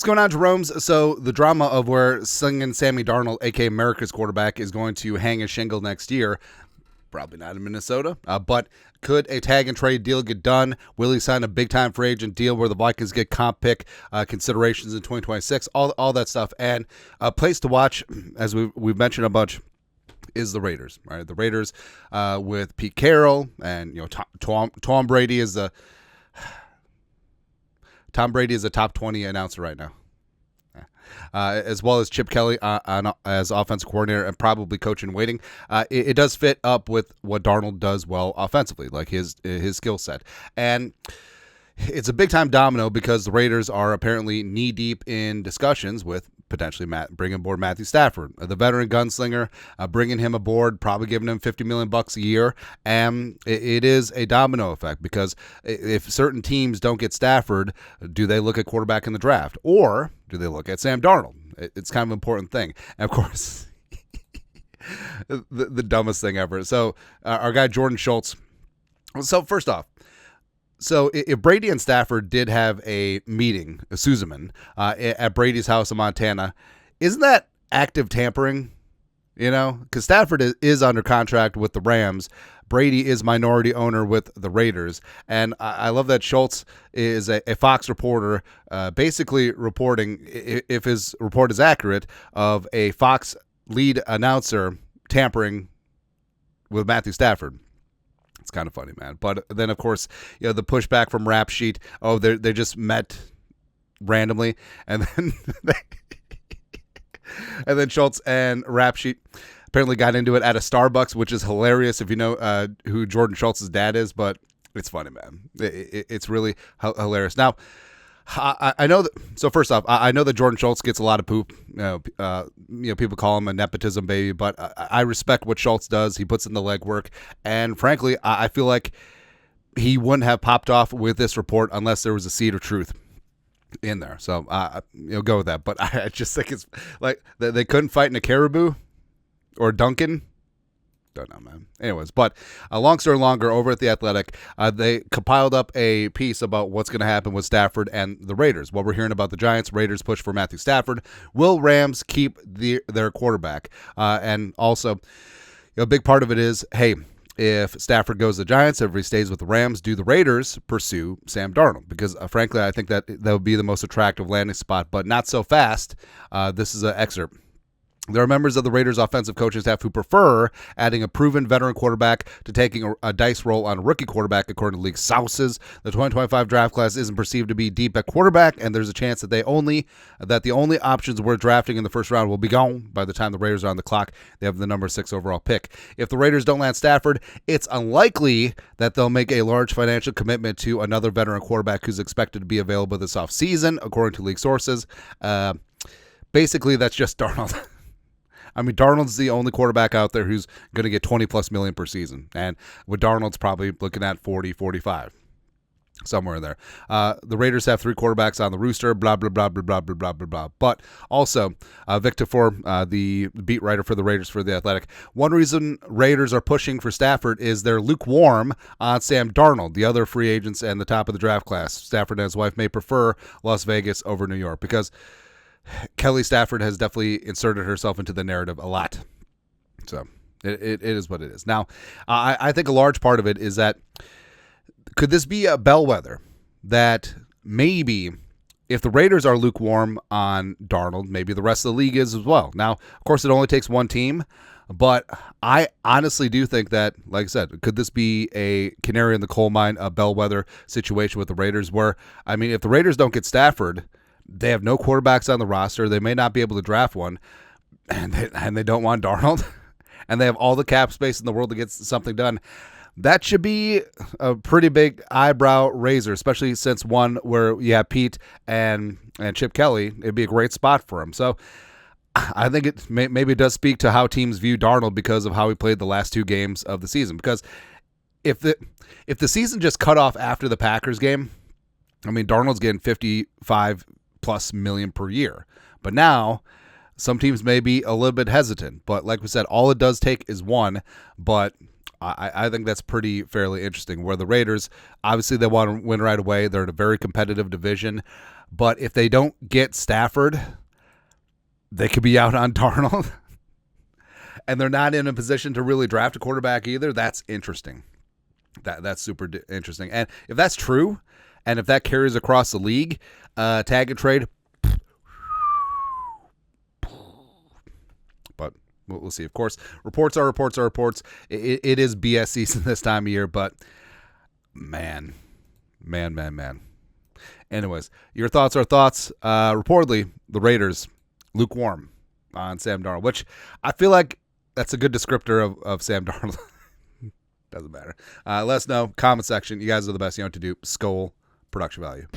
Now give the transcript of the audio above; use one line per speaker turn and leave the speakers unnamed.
What's going on, Jerome's? So the drama of where singing Sammy Darnold, aka America's quarterback, is going to hang a shingle next year. Probably not in Minnesota, but could a tag and trade deal get done? Will he sign a big-time free agent deal where the Vikings get comp pick considerations in 2026? All that stuff. And a place to watch, as we've mentioned a bunch, is the Raiders. Right, the Raiders with Pete Carroll and Tom Brady is the Tom Brady is a top 20 announcer right now. As well as Chip Kelly as offensive coordinator and probably coach in waiting. It does fit up with what Darnold does well offensively, like his skill set. And it's a big-time domino because the Raiders are apparently knee-deep in discussions with potentially bringing aboard Matthew Stafford, the veteran gunslinger, bringing him aboard, probably giving him $50 million a year. And it is a domino effect because if certain teams don't get Stafford, do they look at quarterback in the draft? Or do they look at Sam Darnold? It's kind of an important thing. And of course, the dumbest thing ever. So our guy Jordan Schultz. So first off, so if Brady and Stafford did have a meeting, a Susaman, at Brady's house in Montana, isn't that active tampering? Because Stafford is under contract with the Rams. Brady is minority owner with the Raiders. And I love that Schultz is a Fox reporter basically reporting, if his report is accurate, of a Fox lead announcer tampering with Matthew Stafford. It's kind of funny, man. But then, of course, the pushback from Rap Sheet. Oh, they just met randomly, and then and then Schultz and Rap Sheet apparently got into it at a Starbucks, which is hilarious if you know who Jordan Schultz's dad is. But it's funny, man. It's really hilarious. Now, I know that. So first off, I know that Jordan Schultz gets a lot of poop. People call him a nepotism baby, but I respect what Schultz does. He puts in the legwork, and frankly, I feel like he wouldn't have popped off with this report unless there was a seed of truth in there. So go with that. But I just think it's like they couldn't fight in a Caribou or Duncan. Don't know, man. Anyways, but long story longer, over at The Athletic, they compiled up a piece about what's going to happen with Stafford and the Raiders. What we're hearing about the Giants, Raiders push for Matthew Stafford. Will Rams keep their quarterback? And also, a big part of it is, hey, if Stafford goes to the Giants, everybody stays with the Rams. Do the Raiders pursue Sam Darnold? Because, frankly, I think that would be the most attractive landing spot, but not so fast. This is an excerpt. There are members of the Raiders offensive coaching staff who prefer adding a proven veteran quarterback to taking a dice roll on a rookie quarterback, according to league sources. The 2025 draft class isn't perceived to be deep at quarterback, and there's a chance that the only options we're drafting in the first round will be gone by the time the Raiders are on the clock. They have the number 6 overall pick. If the Raiders don't land Stafford, it's unlikely that they'll make a large financial commitment to another veteran quarterback who's expected to be available this offseason, according to league sources. Basically, that's just Darnold. I mean, Darnold's the only quarterback out there who's going to get $20+ million per season. And with Darnold's probably looking at 40, 45, somewhere in there. The Raiders have 3 quarterbacks on the rooster, blah, blah, blah, blah, blah, blah, blah, blah, blah. But also, Victor Ford, the beat writer for the Raiders for The Athletic, one reason Raiders are pushing for Stafford is they're lukewarm on Sam Darnold, the other free agents and the top of the draft class. Stafford and his wife may prefer Las Vegas over New York because Kelly Stafford has definitely inserted herself into the narrative a lot. So it is what it is. Now, I think a large part of it is that could this be a bellwether that maybe if the Raiders are lukewarm on Darnold, maybe the rest of the league is as well. Now, of course, it only takes one team, but I honestly do think that, like I said, could this be a canary in the coal mine, a bellwether situation with the Raiders where, I mean, if the Raiders don't get Stafford, they have no quarterbacks on the roster. They may not be able to draft one, and they don't want Darnold, and they have all the cap space in the world to get something done. That should be a pretty big eyebrow raiser, especially since one where you have Pete and Chip Kelly. It'd be a great spot for him. So I think it maybe does speak to how teams view Darnold because of how he played the last 2 games of the season. Because if the season just cut off after the Packers game, I mean, Darnold's getting $55+ million per year. But now some teams may be a little bit hesitant. But like we said, all it does take is one. But I think that's pretty fairly interesting. Where the Raiders, obviously they want to win right away. They're in a very competitive division. But if they don't get Stafford, they could be out on Darnold. And they're not in a position to really draft a quarterback either. That's interesting. That's super interesting. And if that's true, and if that carries across the league, tag and trade. But we'll see. Of course, reports are reports. It is BS season this time of year, but man. Anyways, your thoughts are thoughts. Reportedly, the Raiders, lukewarm on Sam Darnold, which I feel like that's a good descriptor of Sam Darnold. Doesn't matter. Let us know. Comment section. You guys are the best. You know what to do. Skol. Production value.